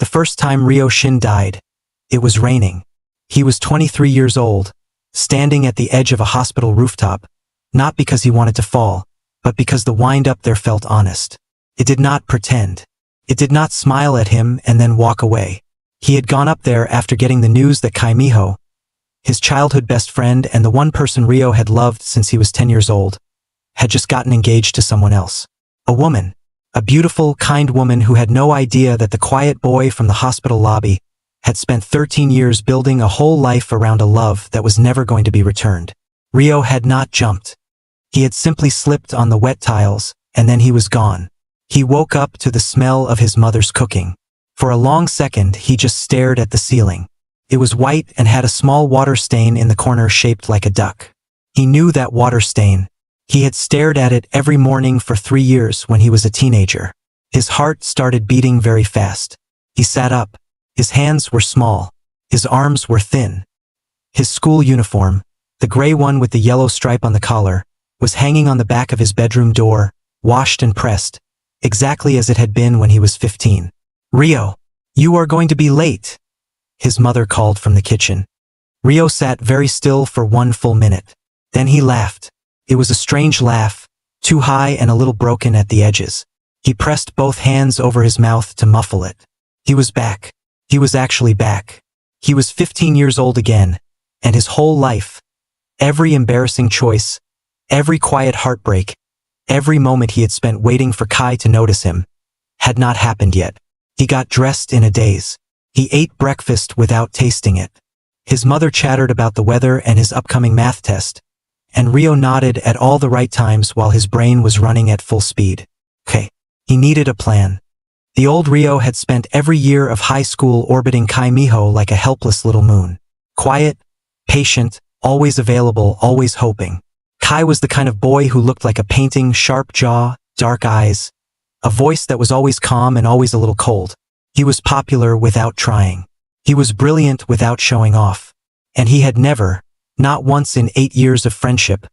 The first time Ryo Shin died, it was raining. He was 23 years old, standing at the edge of a hospital rooftop, not because he wanted to fall, but because the wind up there felt honest. It did not pretend. It did not smile at him and then walk away. He had gone up there after getting the news that Kai Miho, his childhood best friend and the one person Ryo had loved since he was 10 years old, had just gotten engaged to someone else. A woman. A beautiful, kind woman who had no idea that the quiet boy from the hospital lobby had spent 13 years building a whole life around a love that was never going to be returned. Ryo had not jumped. He had simply slipped on the wet tiles, and then he was gone. He woke up to the smell of his mother's cooking. For a long second, he just stared at the ceiling. It was white and had a small water stain in the corner shaped like a duck. He knew that water stain. He had stared at it every morning for 3 years when he was a teenager. His heart started beating very fast. He sat up. His hands were small. His arms were thin. His school uniform, the gray one with the yellow stripe on the collar, was hanging on the back of his bedroom door, washed and pressed, exactly as it had been when he was 15. "Ryo, you are going to be late," his mother called from the kitchen. Ryo sat very still for 1 full minute. Then he laughed. It was a strange laugh, too high and a little broken at the edges. He pressed both hands over his mouth to muffle it. He was back. He was actually back. He was 15 years old again, and his whole life, every embarrassing choice, every quiet heartbreak, every moment he had spent waiting for Kai to notice him, had not happened yet. He got dressed in a daze. He ate breakfast without tasting it. His mother chattered about the weather and his upcoming math test, and Ryo nodded at all the right times while his brain was running at full speed. Okay. He needed a plan. The old Ryo had spent every year of high school orbiting Kai Miho like a helpless little moon. Quiet, patient, always available, always hoping. Kai was the kind of boy who looked like a painting, sharp jaw, dark eyes, a voice that was always calm and always a little cold. He was popular without trying. He was brilliant without showing off. And he had never, not once in 8 years of friendship,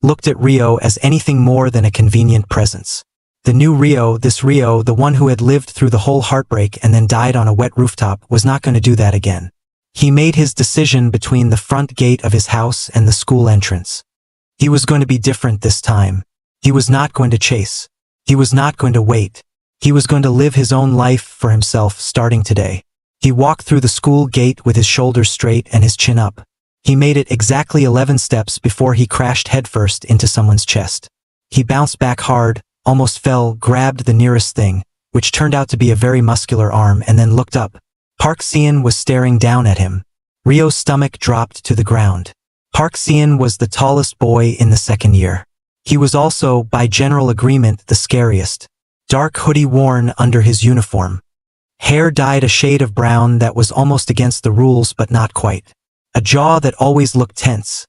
looked at Ryo as anything more than a convenient presence. The new Ryo, this Ryo, the one who had lived through the whole heartbreak and then died on a wet rooftop, was not going to do that again. He made his decision between the front gate of his house and the school entrance. He was going to be different this time. He was not going to chase. He was not going to wait. He was going to live his own life for himself starting today. He walked through the school gate with his shoulders straight and his chin up. He made it exactly 11 steps before he crashed headfirst into someone's chest. He bounced back hard, almost fell, grabbed the nearest thing, which turned out to be a very muscular arm, and then looked up. Park Seon was staring down at him. Ryo's stomach dropped to the ground. Park Seon was the tallest boy in the second year. He was also, by general agreement, the scariest. Dark hoodie worn under his uniform. Hair dyed a shade of brown that was almost against the rules but not quite. A jaw that always looked tense,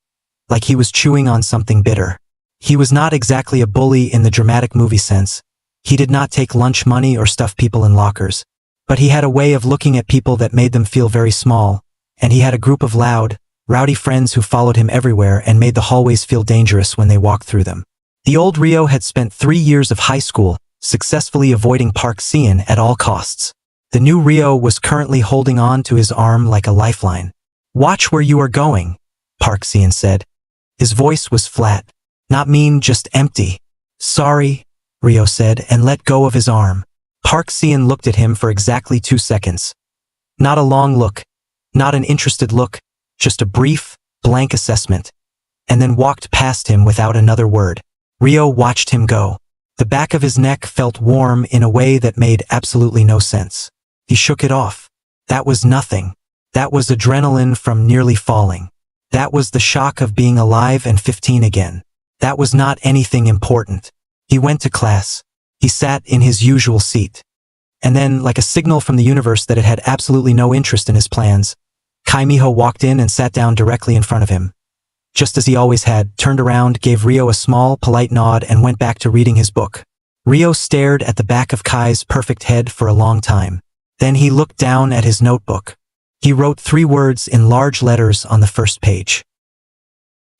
like he was chewing on something bitter. He was not exactly a bully in the dramatic movie sense. He did not take lunch money or stuff people in lockers. But he had a way of looking at people that made them feel very small, and he had a group of loud, rowdy friends who followed him everywhere and made the hallways feel dangerous when they walked through them. The old Ryo had spent 3 years of high school, successfully avoiding Park Seon at all costs. The new Ryo was currently holding on to his arm like a lifeline. "Watch where you are going," Park Seon said. His voice was flat. Not mean, just empty. "Sorry," Ryo said, and let go of his arm. Park Seon looked at him for exactly 2 seconds. Not a long look, not an interested look, just a brief, blank assessment, and then walked past him without another word. Ryo watched him go. The back of his neck felt warm in a way that made absolutely no sense. He shook it off. That was nothing. That was adrenaline from nearly falling. That was the shock of being alive and 15 again. That was not anything important. He went to class. He sat in his usual seat. And then, like a signal from the universe that it had absolutely no interest in his plans, Kai Miho walked in and sat down directly in front of him. Just as he always had, turned around, gave Ryo a small, polite nod, and went back to reading his book. Ryo stared at the back of Kai's perfect head for a long time. Then he looked down at his notebook. He wrote 3 words in large letters on the first page.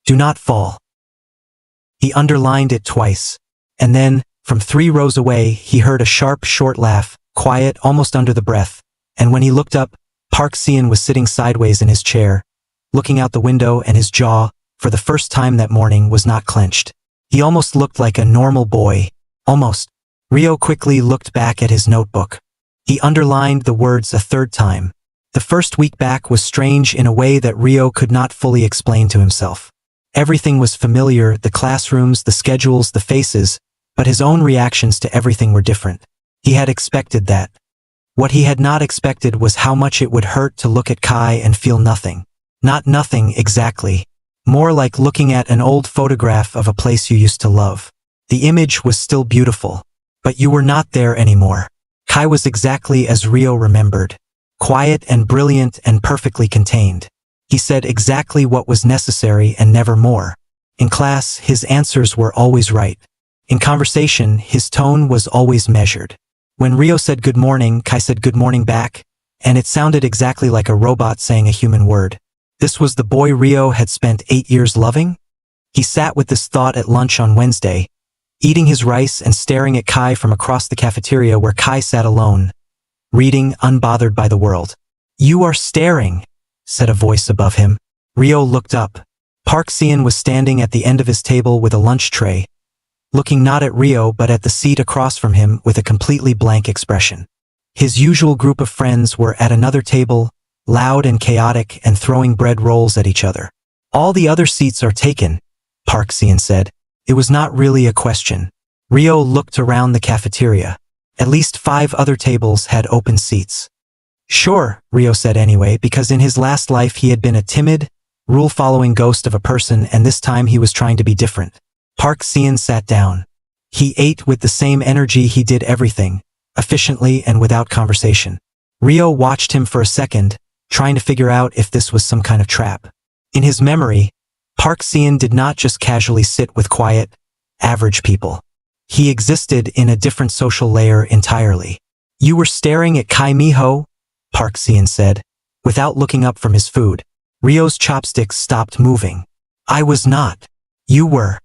"Do not fall." He underlined it twice. And then, from 3 rows away, he heard a sharp, short laugh, quiet, almost under the breath, And when he looked up, Park Seon was sitting sideways in his chair, looking out the window, and his jaw, for the first time that morning, was not clenched. He almost looked like a normal boy. Almost. Rio quickly looked back at his notebook. He underlined the words a third time. The first week back was strange in a way that Rio could not fully explain to himself. Everything was familiar, the classrooms, the schedules, the faces, but his own reactions to everything were different. He had expected that. What he had not expected was how much it would hurt to look at Kai and feel nothing. Not nothing exactly. More like looking at an old photograph of a place you used to love. The image was still beautiful, but you were not there anymore. Kai was exactly as Rio remembered. Quiet and brilliant and perfectly contained. He said exactly what was necessary and never more. In class, his answers were always right. In conversation, his tone was always measured. When Rio said good morning, Kai said good morning back, and it sounded exactly like a robot saying a human word. This was the boy Rio had spent 8 years loving? He sat with this thought at lunch on Wednesday, eating his rice and staring at Kai from across the cafeteria where Kai sat alone, reading, unbothered by the world. "You are staring," said a voice above him. Rio looked up. Park Seon was standing at the end of his table with a lunch tray, looking not at Rio but at the seat across from him with a completely blank expression. His usual group of friends were at another table, loud and chaotic and throwing bread rolls at each other. "All the other seats are taken," Park Seon said. It was not really a question. Rio looked around the cafeteria. At least 5 other tables had open seats. "Sure," Rio said anyway, because in his last life he had been a timid, rule-following ghost of a person, and this time he was trying to be different. Park Seon sat down. He ate with the same energy he did everything, efficiently and without conversation. Rio watched him for a second, trying to figure out if this was some kind of trap. In his memory, Park Seon did not just casually sit with quiet, average people. He existed in a different social layer entirely. "You were staring at Kai Miho?" Park Seon said, without looking up from his food. Rio's chopsticks stopped moving. "I was not. You were.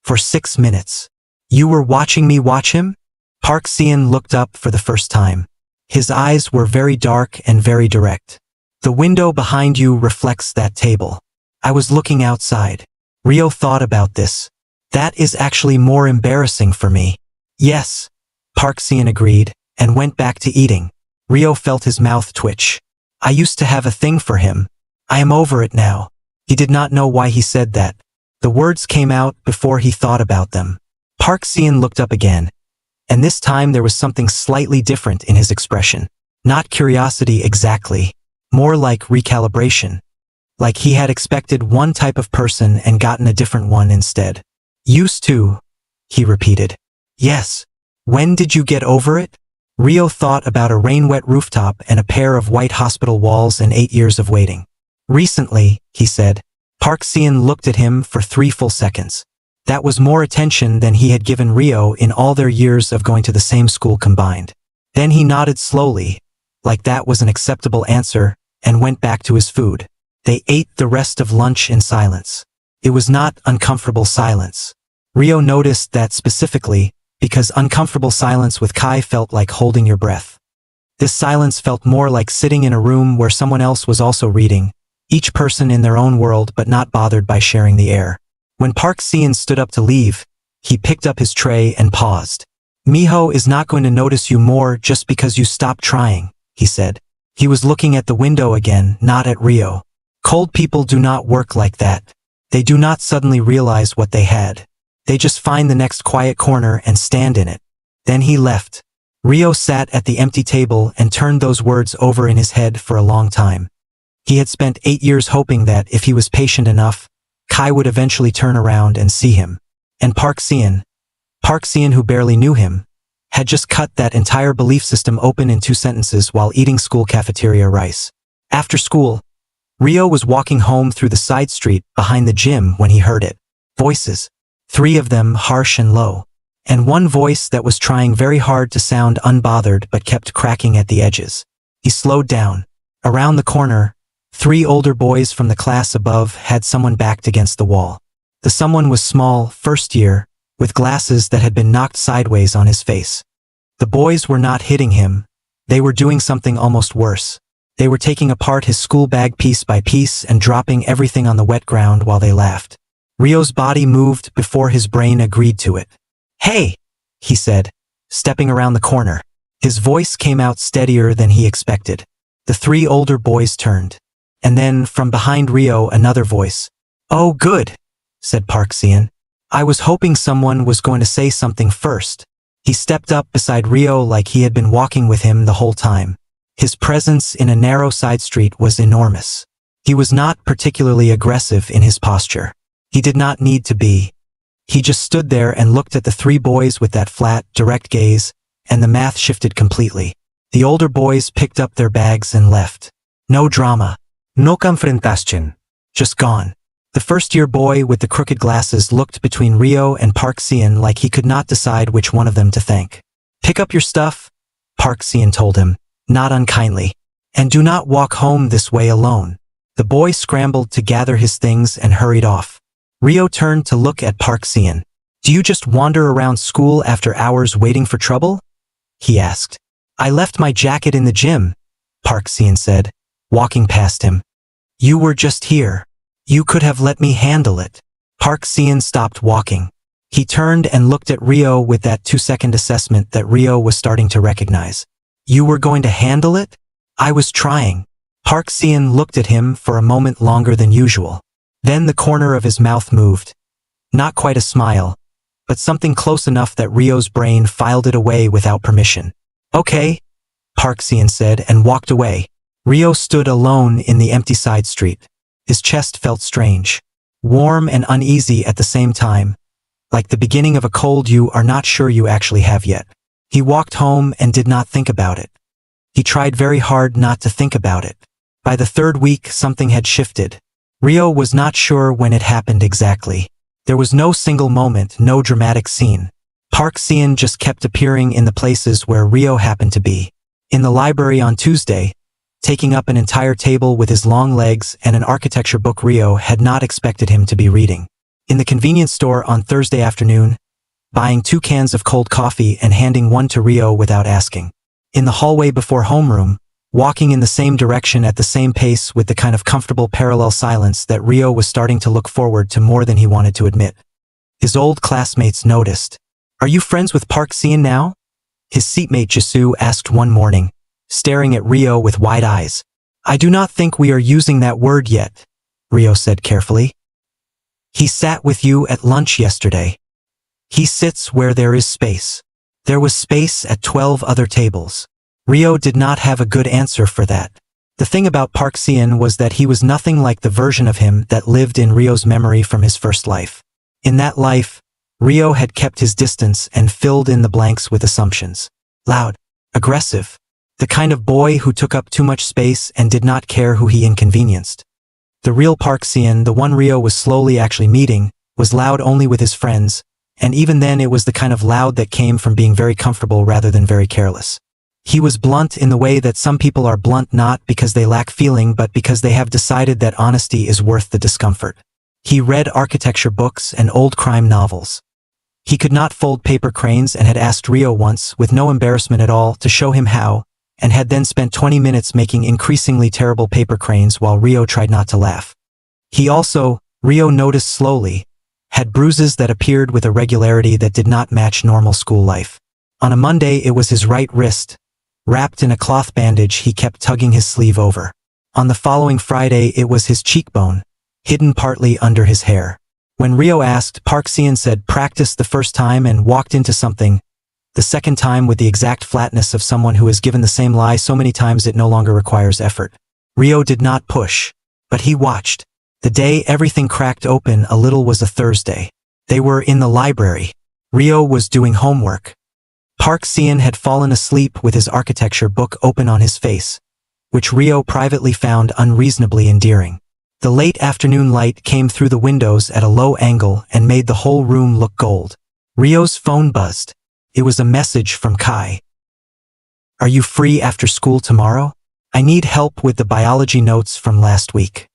For 6 minutes. You were watching me watch him?" Park Seon looked up for the first time. His eyes were very dark and very direct. "The window behind you reflects that table. I was looking outside." Rio thought about this. "That is actually more embarrassing for me." "Yes," Park Seon agreed, and went back to eating. Rio felt his mouth twitch. "I used to have a thing for him. I am over it now." He did not know why he said that. The words came out before he thought about them. Park Seon looked up again, and this time there was something slightly different in his expression. Not curiosity exactly, more like recalibration. Like he had expected one type of person and gotten a different one instead. "Used to," he repeated. "Yes. When did you get over it?" Rio thought about a rain-wet rooftop and a pair of white hospital walls and 8 years of waiting. "Recently," he said. Park Seon looked at him for 3 full seconds. That was more attention than he had given Rio in all their years of going to the same school combined. Then he nodded slowly, like that was an acceptable answer, and went back to his food. They ate the rest of lunch in silence. It was not uncomfortable silence. Rio noticed that specifically, because uncomfortable silence with Kai felt like holding your breath. This silence felt more like sitting in a room where someone else was also reading, each person in their own world but not bothered by sharing the air. When Park Seon stood up to leave, he picked up his tray and paused. "Miho is not going to notice you more just because you stopped trying," he said. He was looking at the window again, not at Rio. Cold people do not work like that. They do not suddenly realize what they had. They just find the next quiet corner and stand in it. Then he left. Rio sat at the empty table and turned those words over in his head for a long time. He had spent 8 years hoping that, if he was patient enough, Kai would eventually turn around and see him. And Park Seon, who barely knew him, had just cut that entire belief system open in 2 sentences while eating school cafeteria rice. After school, Rio was walking home through the side street behind the gym when he heard it. Voices. 3 of them harsh and low. And one voice that was trying very hard to sound unbothered but kept cracking at the edges. He slowed down. Around the corner, 3 older boys from the class above had someone backed against the wall. The someone was small, first year, with glasses that had been knocked sideways on his face. The boys were not hitting him. They were doing something almost worse. They were taking apart his school bag piece by piece and dropping everything on the wet ground while they laughed. Rio's body moved before his brain agreed to it. "Hey!" he said, stepping around the corner. His voice came out steadier than he expected. The three older boys turned. And then, from behind Rio, another voice. "Oh, good," said Park Seon. "I was hoping someone was going to say something first." He stepped up beside Rio like he had been walking with him the whole time. His presence in a narrow side street was enormous. He was not particularly aggressive in his posture. He did not need to be. He just stood there and looked at the three boys with that flat, direct gaze, and the math shifted completely. The older boys picked up their bags and left. No drama. No confrontation. Just gone. The first-year boy with the crooked glasses looked between Rio and Park Seon like he could not decide which one of them to thank. "Pick up your stuff," Park Seon told him, not unkindly. "And do not walk home this way alone." The boy scrambled to gather his things and hurried off. Rio turned to look at Park Seon. "Do you just wander around school after hours waiting for trouble?" he asked. "I left my jacket in the gym," Park Seon said, walking past him. "You were just here. You could have let me handle it." Park Seon stopped walking. He turned and looked at Rio with that 2-second assessment that Rio was starting to recognize. "You were going to handle it?" "I was trying." Park Seon looked at him for a moment longer than usual. Then the corner of his mouth moved. Not quite a smile, but something close enough that Rio's brain filed it away without permission. "Okay," Park Seon said and walked away. Rio stood alone in the empty side street. His chest felt strange, warm and uneasy at the same time, like the beginning of a cold you are not sure you actually have yet. He walked home and did not think about it. He tried very hard not to think about it. By the third week, something had shifted. Rio was not sure when it happened exactly. There was no single moment, no dramatic scene. Park Seon just kept appearing in the places where Rio happened to be. In the library on Tuesday, taking up an entire table with his long legs and an architecture book Rio had not expected him to be reading. In the convenience store on Thursday afternoon, buying 2 cans of cold coffee and handing one to Rio without asking. In the hallway before homeroom, walking in the same direction at the same pace with the kind of comfortable parallel silence that Rio was starting to look forward to more than he wanted to admit. His old classmates noticed. "Are you friends with Park Seon now?" his seatmate Jisoo asked one morning, staring at Rio with wide eyes. "I do not think we are using that word yet," Rio said carefully. "He sat with you at lunch yesterday. He sits where there is space." There was space at 12 other tables. Rio did not have a good answer for that. The thing about Park Seon was that he was nothing like the version of him that lived in Rio's memory from his first life. In that life, Rio had kept his distance and filled in the blanks with assumptions. Loud, aggressive, the kind of boy who took up too much space and did not care who he inconvenienced. The real Park Seon, the one Rio was slowly actually meeting, was loud only with his friends, and even then it was the kind of loud that came from being very comfortable rather than very careless. He was blunt in the way that some people are blunt not because they lack feeling but because they have decided that honesty is worth the discomfort. He read architecture books and old crime novels. He could not fold paper cranes and had asked Rio once, with no embarrassment at all, to show him how, and had then spent 20 minutes making increasingly terrible paper cranes while Rio tried not to laugh. He also, Rio noticed slowly, had bruises that appeared with a regularity that did not match normal school life. On a Monday it was his right wrist, wrapped in a cloth bandage he kept tugging his sleeve over. On the following Friday it was his cheekbone, hidden partly under his hair. When Rio asked, Park Seon said practice the first time and walked into something, the second time with the exact flatness of someone who has given the same lie so many times it no longer requires effort. Rio did not push, but he watched. The day everything cracked open a little was a Thursday. They were in the library. Rio was doing homework. Park Seon had fallen asleep with his architecture book open on his face, which Rio privately found unreasonably endearing. The late afternoon light came through the windows at a low angle and made the whole room look gold. Rio's phone buzzed. It was a message from Kai. "Are you free after school tomorrow? I need help with the biology notes from last week."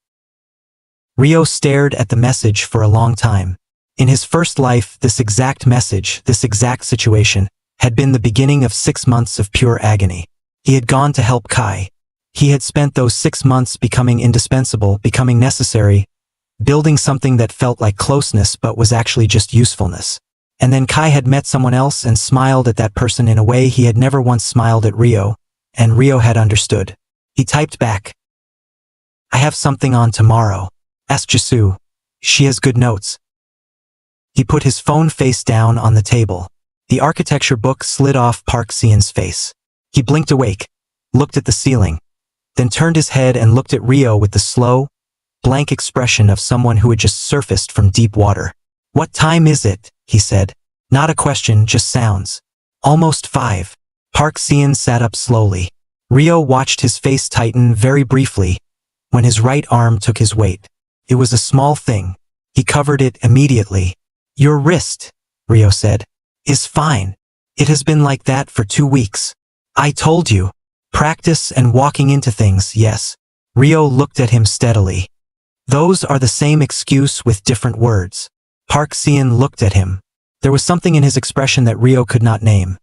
Rio stared at the message for a long time. In his first life, this exact message, this exact situation, had been the beginning of 6 months of pure agony. He had gone to help Kai. He had spent those 6 months becoming indispensable, becoming necessary, building something that felt like closeness but was actually just usefulness. And then Kai had met someone else and smiled at that person in a way he had never once smiled at Rio, and Rio had understood. He typed back, "I have something on tomorrow. Ask Jisoo. She has good notes." He put his phone face down on the table. The architecture book slid off Park Seon's face. He blinked awake, looked at the ceiling, then turned his head and looked at Rio with the slow, blank expression of someone who had just surfaced from deep water. "What time is it?" he said. Not a question, just sounds. "Almost 5. Park Seon sat up slowly. Rio watched his face tighten very briefly when his right arm took his weight. It was a small thing. He covered it immediately. "Your wrist," Rio said, "is fine. It has been like that for 2 weeks. I told you. Practice and walking into things, yes." Rio looked at him steadily. "Those are the same excuse with different words." Park Seon looked at him. There was something in his expression that Rio could not name.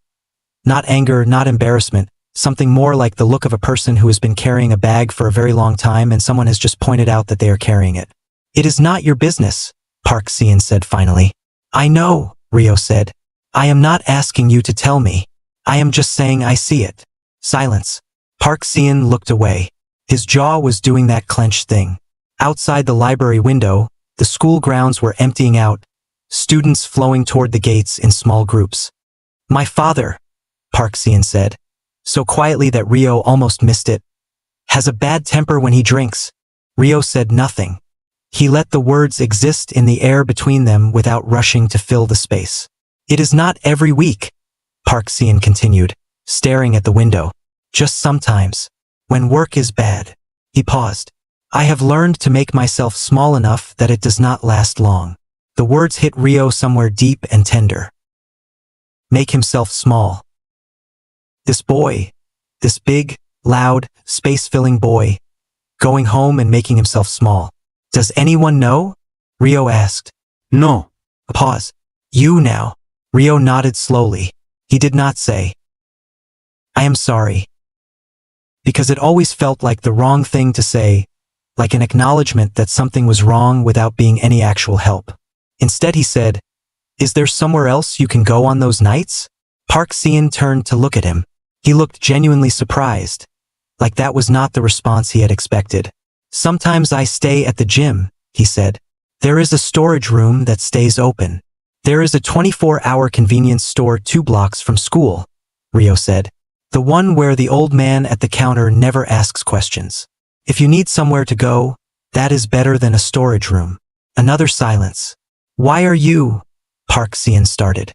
Not anger, not embarrassment, something more like the look of a person who has been carrying a bag for a very long time and someone has just pointed out that they are carrying it. "It is not your business," Park Seon said finally. "I know," Rio said. "I am not asking you to tell me. I am just saying I see it." Silence. Park Seon looked away. His jaw was doing that clenched thing. Outside the library window, the school grounds were emptying out, students flowing toward the gates in small groups. "My father," Park Seon said, so quietly that Rio almost missed it, "has a bad temper when he drinks." Rio said nothing. He let the words exist in the air between them without rushing to fill the space. "It is not every week," Park Seon continued, staring at the window. "Just sometimes. When work is bad." He paused. "I have learned to make myself small enough that it does not last long." The words hit Rio somewhere deep and tender. Make himself small. This boy, this big, loud, space-filling boy, going home and making himself small. "Does anyone know?" Rio asked. "No." A pause. "You now." Rio nodded slowly. He did not say, "I am sorry." Because it always felt like the wrong thing to say, like an acknowledgement that something was wrong without being any actual help. Instead he said, "Is there somewhere else you can go on those nights?" Park Seon turned to look at him. He looked genuinely surprised, like that was not the response he had expected. "Sometimes I stay at the gym," he said. "There is a storage room that stays open. There is a 24-hour convenience store 2 blocks from school," Rio said. "The one where the old man at the counter never asks questions. If you need somewhere to go, that is better than a storage room." Another silence. "Why are you?" Park Seon started.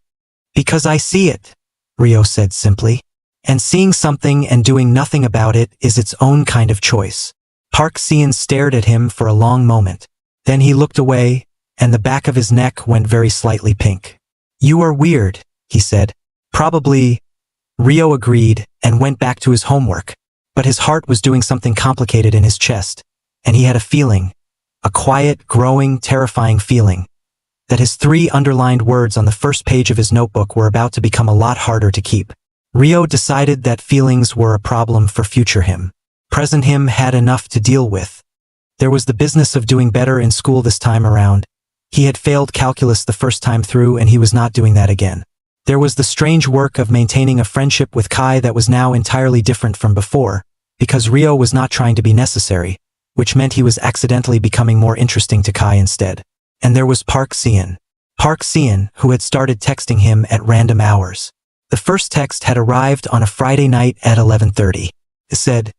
"Because I see it," Rio said simply. "And seeing something and doing nothing about it is its own kind of choice." Park Seon stared at him for a long moment. Then he looked away, and the back of his neck went very slightly pink. "You are weird," he said. "Probably," Rio agreed and went back to his homework. But his heart was doing something complicated in his chest, and he had a feeling, a quiet, growing, terrifying feeling, that his 3 underlined words on the first page of his notebook were about to become a lot harder to keep. Rio decided that feelings were a problem for future him. Present him had enough to deal with. There was the business of doing better in school this time around. He had failed calculus the first time through and he was not doing that again. There was the strange work of maintaining a friendship with Kai that was now entirely different from before, because Rio was not trying to be necessary, which meant he was accidentally becoming more interesting to Kai instead. And there was Park Seon. Park Seon, who had started texting him at random hours. The first text had arrived on a Friday night at 11:30. It said,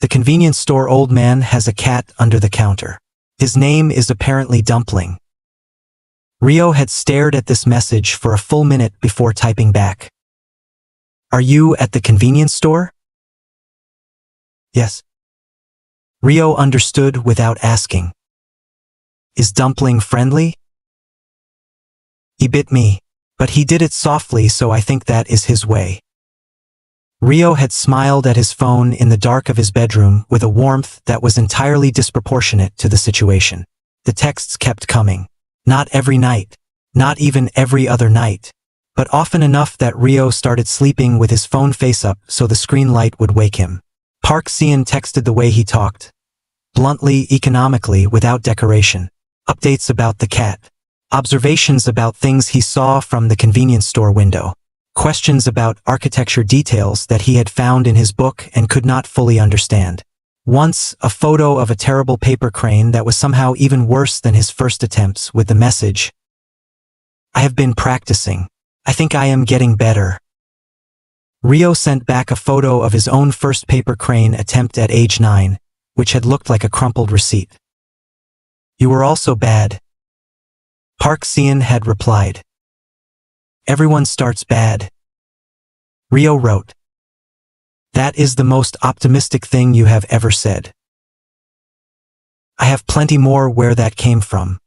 "The convenience store old man has a cat under the counter. His name is apparently Dumpling." Rio had stared at this message for a full minute before typing back. "Are you at the convenience store?" "Yes." Rio understood without asking. "Is Dumpling friendly?" "He bit me, but he did it softly, so I think that is his way." Rio had smiled at his phone in the dark of his bedroom with a warmth that was entirely disproportionate to the situation. The texts kept coming. Not every night. Not even every other night. but often enough that Rio started sleeping with his phone face up so the screen light would wake him. Park Seon texted the way he talked. Bluntly, economically, without decoration. Updates about the cat. Observations about things he saw from the convenience store window. Questions about architecture details that he had found in his book and could not fully understand. Once, a photo of a terrible paper crane that was somehow even worse than his first attempts with the message, "I have been practicing. I think I am getting better." Rio sent back a photo of his own first paper crane attempt at age 9, which had looked like a crumpled receipt. "You were also bad." Park Seon had replied. "Everyone starts bad." Rio wrote, "That is the most optimistic thing you have ever said. I have plenty more where that came from.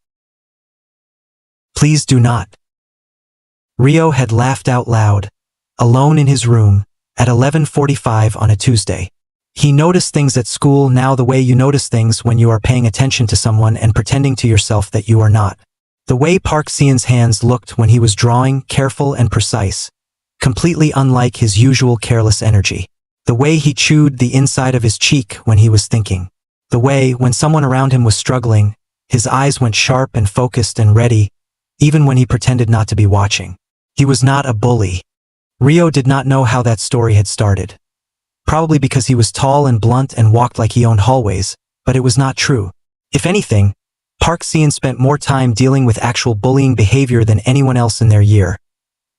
Please do not." Rio had laughed out loud, alone in his room, at 11:45 on a Tuesday. He noticed things at school now the way you notice things when you are paying attention to someone and pretending to yourself that you are not. The way Park Seon's hands looked when he was drawing, careful and precise, completely unlike his usual careless energy. The way he chewed the inside of his cheek when he was thinking. The way, when someone around him was struggling, his eyes went sharp and focused and ready, even when he pretended not to be watching. He was not a bully. Rio did not know how that story had started. Probably because he was tall and blunt and walked like he owned hallways, but it was not true. If anything, Park Seon spent more time dealing with actual bullying behavior than anyone else in their year,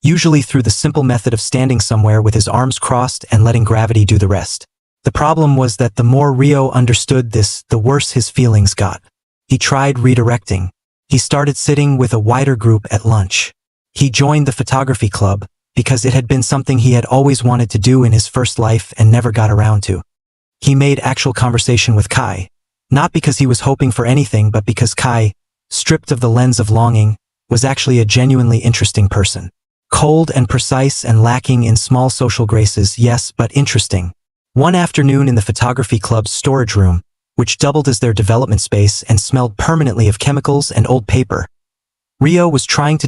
usually through the simple method of standing somewhere with his arms crossed and letting gravity do the rest. The problem was that the more Rio understood this, the worse his feelings got. He tried redirecting. He started sitting with a wider group at lunch. He joined the photography club, because it had been something he had always wanted to do in his first life and never got around to. He made actual conversation with Kai, not because he was hoping for anything but because Kai, stripped of the lens of longing, was actually a genuinely interesting person. Cold and precise and lacking in small social graces, yes, but interesting. One afternoon in the photography club's storage room, which doubled as their development space and smelled permanently of chemicals and old paper, Rio was trying to